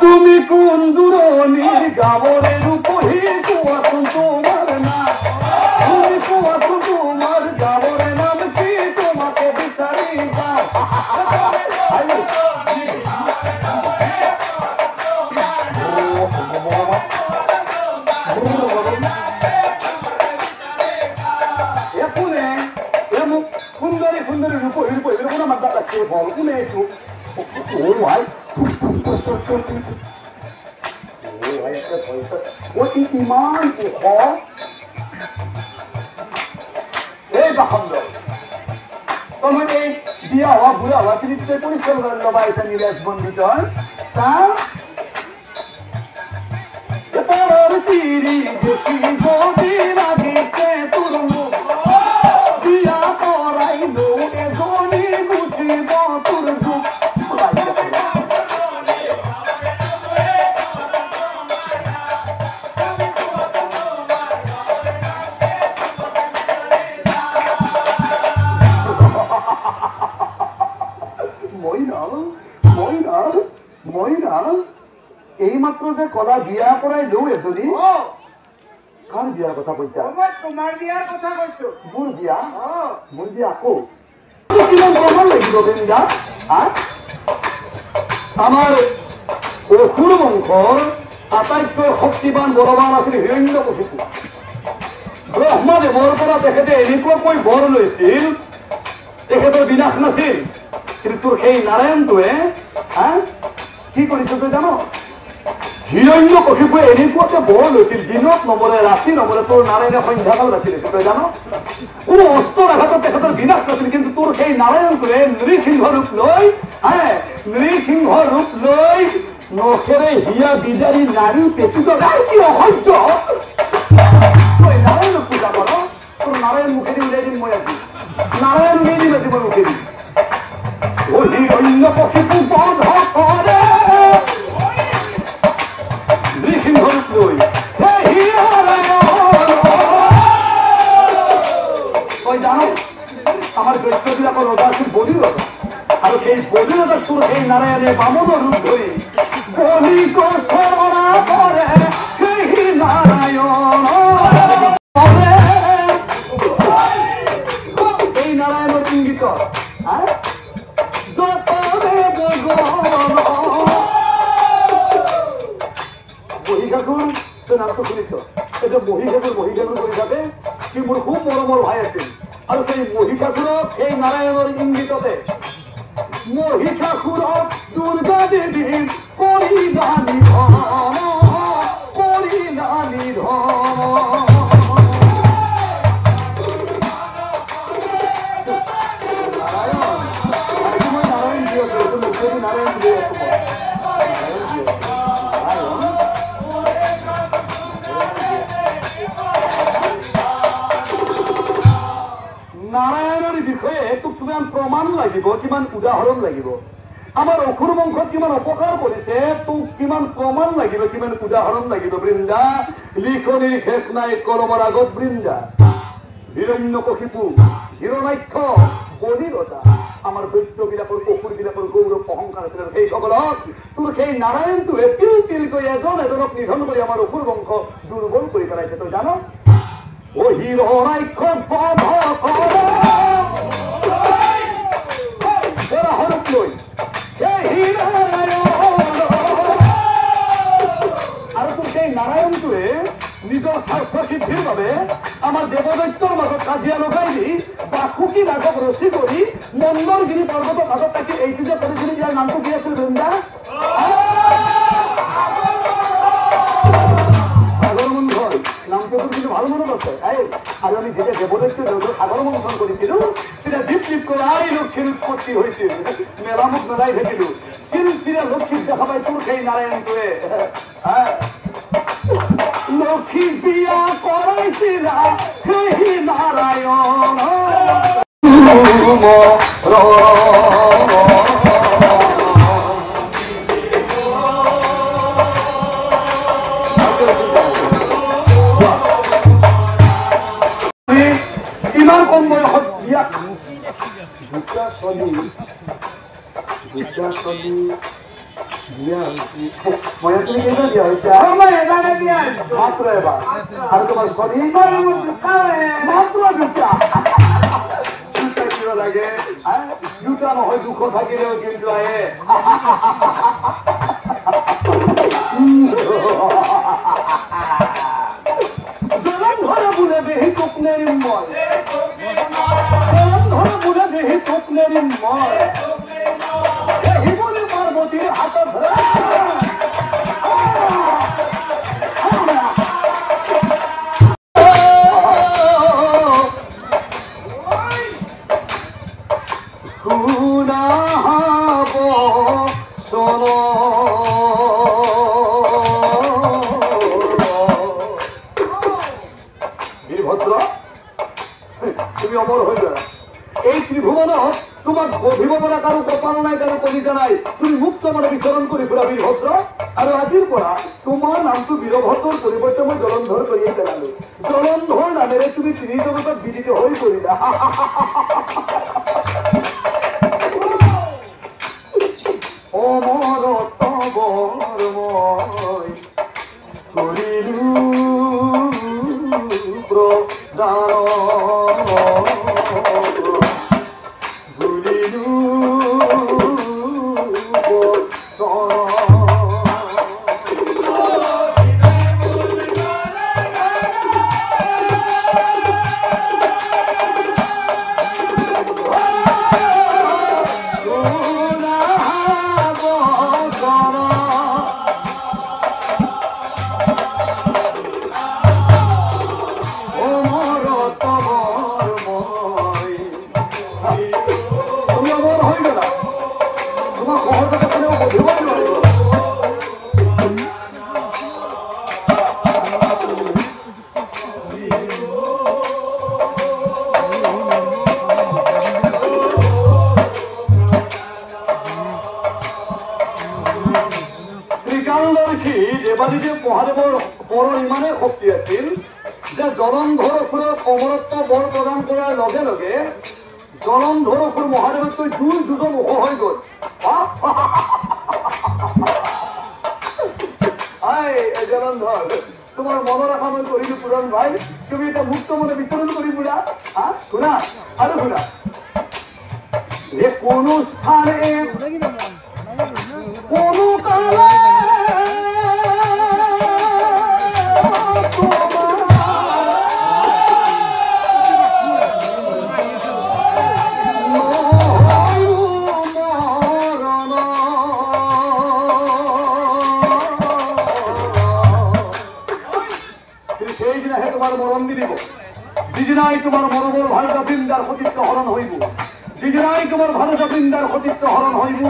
তুমি কোন দূরনির গাবরের উপহি কুয়াশু তোমার না তুমি কুয়াশু তোমার গাবরের নাম কি তোমাকে বিচারি যাও সুন্দরী সুন্দরী রূপহীর উপহির কোনো মাত্রা লাগছে বল কোনে একটু ও ভাই ওই ইমান এই বাহান্ন তোমার এই বিয়া হওয়া বুড়া হওয়া তিনি পরিষ্কার করেন বাবা এসে নিরাজ বন্দিত তিরি দেখি যদি লাগিছে তোর মুখ বিয়া করাইল এজনী বুঝিব তোর দুঃখ এইমাত্র যে কলা বিয়া করাই লও এজনী কার বিয়ার কথা কইছা তোমার বিয়ার কথা কইছো মোর বিয়া আকৌ কিমান প্ৰমাণ লাগিব বেন্দা আমাৰ অসুৰ বংশৰ আটাইতকৈ শক্তিবান বলৱান আছিল হিৰণ্যকশিপু ব্ৰহ্মদেৱৰ পৰা তেখেতে এনেকুৱাকৈ বৰ লৈছিল তেখেতৰ বিনাশ নাছিল কিন্তু তোৰ সেই নাৰায়ণটোৱে কি কৰিছে তই জানো হিৰণ্যকশিপুৱে এনেকুৱাকে বৰ লৈছিল দিনত নমৰে ৰাতি নমৰে তোৰ নাৰায়ণে সন্ধ্যাকাল বাচি লৈছিল তই জানো কোনো অস্ত্ৰৰ আঘাতত তেখেতৰ বিনাশ নাছিল কিন্তু তোৰ সেই নাৰায়ণটোৱে নৃসিংহ ৰূপ লৈ নখেৰে হিয়া বিজাৰি নাৰী পেটুত কি অসহ্য তই নাৰায়ণক পূজা কৰ তোৰ নাৰায়ণ মুখেদি উলিয়াই দিম মই আজি নাৰায়ণ মেলি মাতিব মুখেদি হিৰণ্যকশিপু বধ কৰে নৃসিংহৰূপ লৈ তই জানো আমাৰ দৈত্যবিলাকৰ ৰজা আছিল বলি ৰজা আৰু সেই বলি ৰজাক তোৰ সেই নাৰায়ণে বামনৰ ৰূপ ধৰি বলি কচৰা কৰে সেই নাৰায়ণ এই নাৰায়ণৰ ইংগিত মহিষাসুৰ তই নামটো শুনিছ এতিয়া মহিষাসুৰ কৰি থাকে সি মোৰ খুব মৰমৰ ভাই আছিল আৰু সেই মহিষাসুৰক সেই নাৰায়ণৰ ইংগিততে মহিষাসুৰক দুৰ্গা দেৱীৰ পৰিধানী নাৰায়ণৰ বিষয়ে তোক কিমান প্ৰমাণ লাগিব কিমান উদাহৰণ লাগিব আমাৰ অসুৰ বংশত কিমান অপকাৰ কৰিছে তোক কিমান প্ৰমাণ লাগিব কিমান উদাহৰণ লাগিব বৃন্দা লিখনিৰ শেষ নাই কলমৰ আগত বৃন্দা হিৰণ্যকশিপু হিৰণ্যাক্ষ বলি ৰজা আমাৰ দৈত্যবিলাকৰ অসুৰবিলাকৰ গৌৰৱ অহংকাৰ আছিল সেই সকলক তোৰ সেই নাৰায়ণটোৱে তিল তিলকৈ এজনক নিধন কৰি আমাৰ অসুৰ বংশ দুৰ্বল কৰি পেলাইছে তই জানো ও হিৰণ্যাক্ষ বধ কৰে হৰূপ লৈ আৰু তোৰ সেই নাৰায়ণটোৱে নিজৰ স্বাৰ্থ সিদ্ধিৰ বাবে আমাৰ দেৱদৈত্যৰ মাজত কাজিয়া লগাই দি বাসুকী নাগক ৰচি কৰি মন্দৰগিৰি পৰ্বতৰ মাজত থাকি এইটো যে কৰিছিল ইয়াৰ নামটো কি আছিল বৃন্দা সাগৰমন্থন নামটো কিন্তু ভাল মনত আছে আৰু আমি যেতিয়া দেৱদৈত্য দেউতাৰ সাগৰ মন্থন কৰিছিলো তেতিয়া দীপ দীপ কৰাই লক্ষীৰ উৎপত্তি হৈছিল মেলামুখ মেলাই থাকিলো চিৰা লক্ষীক দেখা পাই তোৰ সেই নাৰায়ণটোৱে লক্ষী বিয়া কৰাইছিল সেই নাৰায়ণ ইমান কম বয়সত বিয়া মই তুমি কেইটা দিয়া হৈছে মই এবাৰে দিয়া আছো। মাত্ৰ এবাৰ আৰু তোমাৰ শৰীৰ মাত্ৰ দুটা দুটা কিয় লাগে দুটা নহয় দুশ থাকিলেও কিন্তু আহে জলন্ধৰ বোলে দেহি তোক নেৰিম মই জলন্ধৰ বোলে দেহি তোক নেৰিম মই শিৱলী পাৰ্বতীৰ হাতত ধৰা বীরভদ্র তুমি অমর হয়ে যাও এই ত্রিভুবনত তোমার বধিব বলা কারো কপাল নাই কারো কলিজা নাই তুমি মুক্ত মনে বিচরণ করি পুরা বীরভদ্র আর আজির পরা তোমার নামটো বীরভদ্রর পরিবর্তে মই জলন্ধর করিয়ে পেলালো জলন্ধর নামেরে তুমি তিনি জগতত বিদিত হয়ে পড়িলা অমর তবর মই করিলু প্রদান ভুলিলু দেবাদিদেব মহাদেৱৰ পৰৰ ইমানেই শক্তি আছিল যে জলন্ধৰ অসুৰক অমৰত্ব বৰ প্ৰদান কৰাৰ লগে লগে জলন্ধৰ অসুৰ মহাদেৱতকৈ 2 যোজন ওখ হৈ গ'ল জলন্ধৰ তোমাৰ মনৰ আশা মই কৰিলো পূৰণ ভাই তুমি এটা মুক্ত মনে বিচৰণ কৰি পুৰা শুনা আৰু শুনা কোনো স্থানে কোনো কালে তোমার মরণ দিব যিদিনাই তোমার মরমর ভারত বৃন্দার সতীত্ব হরণ হইব যিদিনাই তোমার ভারত বৃন্দার সতীত্ব হরণ হইব